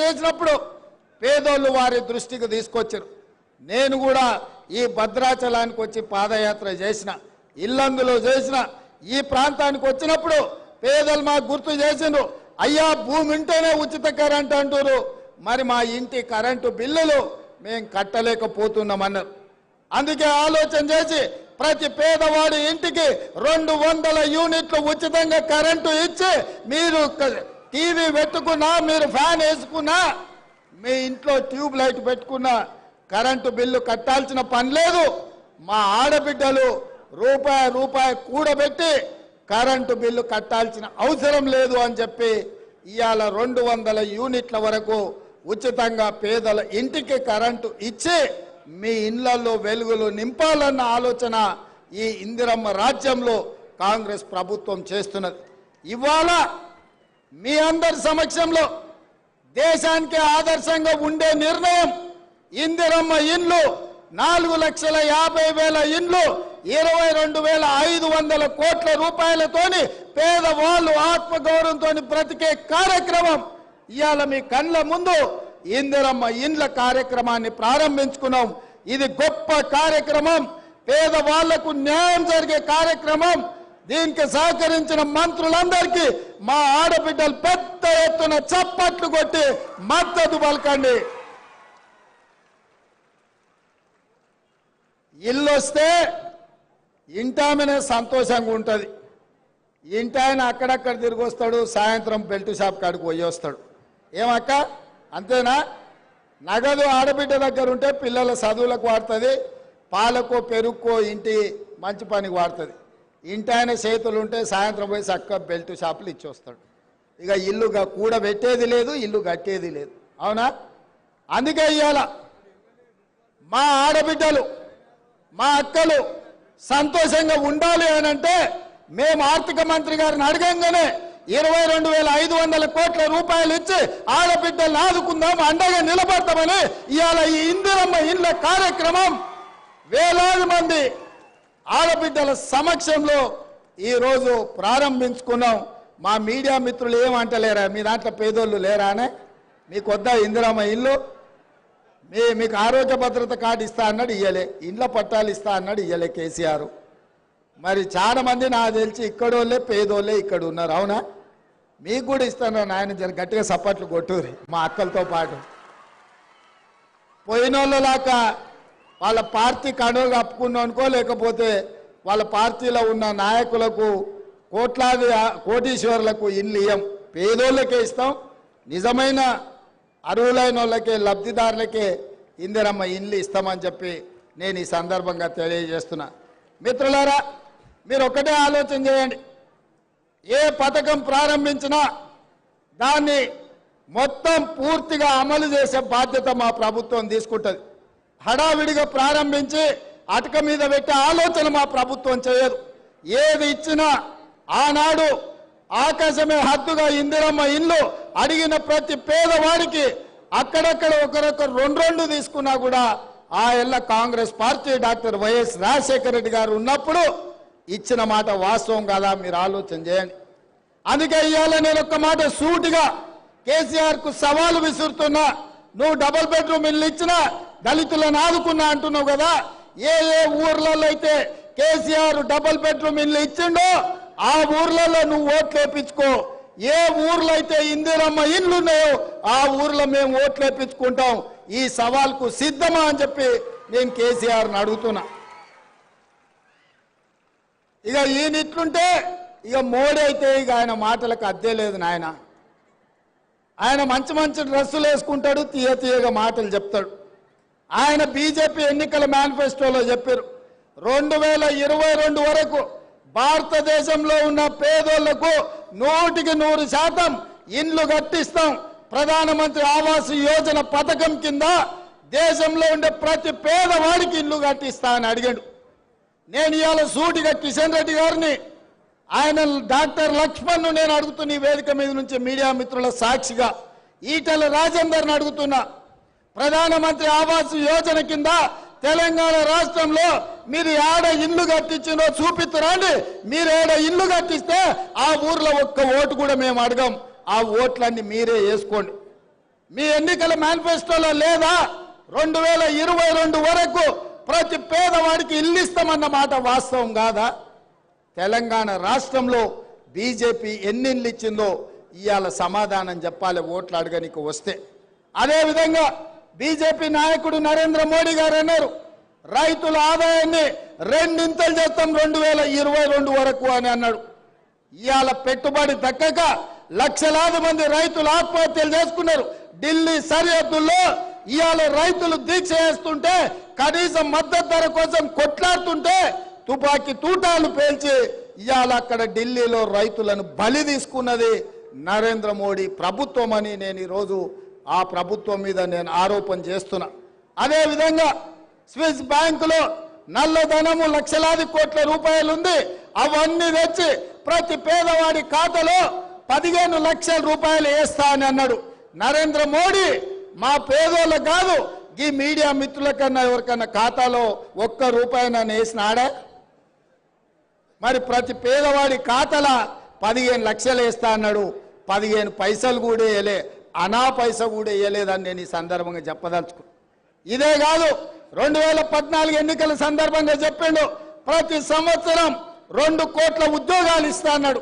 చేసినప్పుడు పేదోళ్ళు వారి దృష్టికి తీసుకొచ్చారు. నేను కూడా ఈ భద్రాచలానికి వచ్చి పాదయాత్ర చేసిన, ఇల్లందులో చేసిన, ఈ ప్రాంతానికి వచ్చినప్పుడు పేదలు మాకు గుర్తు చేసిండ్రు. అయ్యా భూమి ఉంటేనే ఉచిత కరెంట్ అంటారు, మరి మా ఇంటి కరెంటు బిల్లులు మేము కట్టలేకపోతున్నామన్నారు. అందుకే ఆలోచన చేసి ప్రతి పేదవాడి ఇంటికి 200 యూనిట్లు ఉచితంగా కరెంటు ఇచ్చి మీరు టీవీ పెట్టుకున్నా, మీరు ఫ్యాన్ వేసుకున్నా, మీ ఇంట్లో ట్యూబ్ లైట్ పెట్టుకున్నా కరెంటు బిల్లు కట్టాల్సిన పని లేదు. మా ఆడబిడ్డలు రూపాయి కూడబెట్టి కరెంటు బిల్లు కట్టాల్సిన అవసరం లేదు అని చెప్పి ఇవాళ 200 యూనిట్ల వరకు ఉచితంగా పేదల ఇంటికి కరెంటు ఇచ్చి మీ ఇళ్లలో వెలుగులు నింపాలన్న ఆలోచన ఈ ఇందిరమ్మ రాజ్యంలో కాంగ్రెస్ ప్రభుత్వం చేస్తున్నది. ఇవాళ మీ అందరి సమక్షంలో దేశానికి ఆదర్శంగా ఉండే నిర్ణయం ఇందిరమ్మ ఇండ్లు 4,50,000 ఇండ్లు 22,500 కోట్ల రూపాయలతోని పేదవాళ్ళు ఆత్మగౌరవంతో బ్రతికే కార్యక్రమం ఇవాళ మీ కళ్ళ ముందు ఇందిరమ్మ ఇండ్ల కార్యక్రమాన్ని ప్రారంభించుకున్నాం. ఇది గొప్ప కార్యక్రమం, పేదవాళ్లకు న్యాయం జరిగే కార్యక్రమం. దీనికి సహకరించిన మంత్రులందరికీ మా ఆడబిడ్డలు పెద్ద ఎత్తున చప్పట్లు కొట్టి మద్దతు పలకండి. ఇల్లు వస్తే ఇంటామనే సంతోషంగా ఉంటుంది. ఇంటాయన అక్కడక్కడ తిరిగి వస్తాడు, సాయంత్రం బెల్ట్ షాప్ కాడికి పోయి వస్తాడు. ఏమక్క అంతేనా? నగదు ఆడబిడ్డ దగ్గర ఉంటే పిల్లల చదువులకు వాడుతుంది, పాలకో పెరుగుకో ఇంటి మంచి పనికి వాడుతుంది. ఇంటాయన చేతులు ఉంటే సాయంత్రం పోయి చక్క బెల్ట్ షాపులు ఇచ్చి వస్తాడు. ఇక ఇల్లు కూడబెట్టేది లేదు, ఇల్లు కట్టేది లేదు. అవునా? అందుకే ఇవాళ మా ఆడబిడ్డలు, మా అక్కలు సంతోషంగా ఉండాలి అని అంటే మేము ఆర్థిక మంత్రి గారిని అడగంగానే 22,500 కోట్ల రూపాయలు ఇచ్చి ఆడబిడ్డలను ఆదుకుందాం, అండగా నిలబడతామని ఇవాళ ఈ ఇందిరమ్మ ఇండ్ల కార్యక్రమం వేలాది మంది ఆడబిడ్డల సమక్షంలో ఈరోజు ప్రారంభించుకున్నాం. మా మీడియా మిత్రులు ఏమంటలేరా, మీ దాంట్లో పేదోళ్ళు లేరా అనే? మీకు వద్దా ఇందిరమ్మ ఇల్లు? మీకు ఆరోగ్య భద్రత కార్డు ఇస్తా అన్నాడు, ఇయ్యలే. ఇండ్ల పట్టాలు ఇస్తా అన్నాడు, ఇయ్యలే కేసీఆర్. మరి చాలా మంది నాకు తెలిసి ఇక్కడోళ్ళే పేదోళ్ళే ఇక్కడ ఉన్నారు. అవునా? మీకు కూడా ఇస్తాను నాయన, జర గట్టిగా సప్పట్లు కొట్టుర్రి మా అక్కలతో పాటు. పోయినోళ్ళలాగా వాళ్ళ పార్టీ కండువలు కప్పుకున్నాం అనుకో, లేకపోతే వాళ్ళ పార్టీలో ఉన్న నాయకులకు కోట్లాది కోటీశ్వరులకు ఇల్లు ఇయ్యం, పేదోళ్ళకే ఇస్తాం. నిజమైన అర్హులైన వాళ్ళకే, లబ్ధిదారులకే ఇందిరమ్మ ఇల్లు ఇస్తామని చెప్పి నేను ఈ సందర్భంగా తెలియజేస్తున్నా. మిత్రులారా, మీరు ఒకటే ఆలోచన చేయండి. ఏ పథకం ప్రారంభించినా దాన్ని మొత్తం పూర్తిగా అమలు చేసే బాధ్యత మా ప్రభుత్వం తీసుకుంటుంది. హడావిడిగా ప్రారంభించి అటక మీద పెట్టే ఆలోచన మా ప్రభుత్వం చేయదు. ఏది ఇచ్చినా ఆనాడు ఆకాశమే హద్దుగా ఇందిరమ్మ ఇల్లు అడిగిన ప్రతి పేదవాడికి అక్కడక్కడ ఒకరొకరు 2 తీసుకున్నా కూడా ఆ ఎల్ల Congress party doctor YS Rajasekhara Reddy గారు ఉన్నప్పుడు ఇచ్చిన మాట వాస్తవం కాదా మీరు ఆలోచన చేయండి. అందుకే ఇవాళ నేను ఒక్క మాట సూటిగా కేసీఆర్కు సవాలు విసురుతున్నా. నువ్వు డబుల్ బెడ్రూమ్ ఇల్లు ఇచ్చినా దళితులను ఆదుకున్నా అంటున్నావు కదా. ఏ ఊర్లలో అయితే కేసీఆర్ డబుల్ బెడ్రూమ్ ఇల్లు ఇచ్చిండో ఆ ఊర్లలో నువ్వు ఓట్లు వేయించుకో. ఏ ఊర్లో అయితే ఇందిరమ్మ ఇల్లు ఉన్నాయో ఆ ఊర్లో మేము ఓట్లు వేయించుకుంటాం. ఈ సవాల్కు సిద్ధమా అని చెప్పి నేను కేసీఆర్ని అడుగుతున్నా. ఇక ఈయన ఇట్లుంటే ఇక మోడీ అయితే ఇక ఆయన మాటలకు అద్దే లేదు నాయన. ఆయన మంచి మంచి డ్రెస్సులు వేసుకుంటాడు, తీయగా మాటలు చెప్తాడు. ఆయన బీజేపీ ఎన్నికల మేనిఫెస్టోలో చెప్పారు 2022 వరకు భారతదేశంలో ఉన్న పేదోళ్లకు 100% ఇండ్లు కట్టిస్తాం. ప్రధానమంత్రి ఆవాస్ యోజన పథకం కింద దేశంలో ఉండే ప్రతి పేదవాడికి ఇల్లు కట్టిస్తా అని అడిగాడు. నేను ఇవాళ సూటిగా కిషన్ రెడ్డి గారిని, ఆయన డాక్టర్ లక్ష్మణ్ నేను అడుగుతున్న ఈ వేదిక మీద నుంచి మీడియా మిత్రుల సాక్షిగా ఈటెల రాజేందర్ని అడుగుతున్నా. ప్రధానమంత్రి ఆవాస్ యోజన కింద తెలంగాణ రాష్ట్రంలో మీరు ఏడ ఇల్లు కట్టించినో చూపిస్తారండి. మీరు ఏడ ఇల్లు కట్టిస్తే ఆ ఊర్లో ఒక్క ఓటు కూడా మేము అడగం. ఆ ఓట్లన్నీ మీరే వేసుకోండి. మీ ఎన్నికల మేనిఫెస్టోలో లేదా 2022 వరకు ప్రతి పేదవాడికి ఇల్లు ఇస్తామన్న మాట వాస్తవం కాదా? తెలంగాణ రాష్ట్రంలో బీజేపీ ఎన్ని ఇళ్ళు ఇచ్చిందో ఇవాళ సమాధానం చెప్పాలి ఓట్లు అడగనికి వస్తే. అదేవిధంగా బీజేపీ నాయకుడు నరేంద్ర మోడీ గారు అన్నారు రైతుల ఆదాయాన్ని రెండింతలు చేస్తాం 2022 వరకు అని అన్నాడు. ఇవాళ పెట్టుబడి దక్కక లక్షలాది మంది రైతులు ఆత్మహత్యలు చేసుకున్నారు. ఢిల్లీ సరిహద్దుల్లో ఇవాళ రైతులు దీక్ష చేస్తుంటే కనీసం మద్దతు ధర కోసం కొట్లాడుతుంటే తుపాకీ తూటాలు పేల్చి ఇవాళ అక్కడ ఢిల్లీలో రైతులను బలి తీసుకున్నది నరేంద్ర మోడీ ప్రభుత్వం అని నేను ఈరోజు ఆ ప్రభుత్వం మీద నేను ఆరోపణ చేస్తున్నా. అదేవిధంగా స్విస్ బ్యాంకులో నల్లధనము లక్షలాది కోట్ల రూపాయలు ఉంది. అవన్నీ తెచ్చి ప్రతి పేదవాడి ఖాతాలో 15 లక్షల రూపాయలు వేస్తా అని అన్నాడు నరేంద్ర మోడీ. మా పేదోళ్ళకు కాదు ఈ మీడియా మిత్రుల కన్నా ఎవరికన్నా ఖాతాలో ₹1 నన్ను వేసినాడా? మరి ప్రతి పేదవాడి ఖాతాలో 15 లక్షలు వేస్తా అన్నాడు. 15 పైసలు కూడా వేయలే, అనా పైస కూడా వేయలేదని నేను ఈ సందర్భంగా చెప్పదలుచుకున్నాను. ఇదే కాదు 2014 ఎన్నికల సందర్భంగా చెప్పిండు ప్రతి సంవత్సరం 2 కోట్ల ఉద్యోగాలు ఇస్తా అన్నాడు.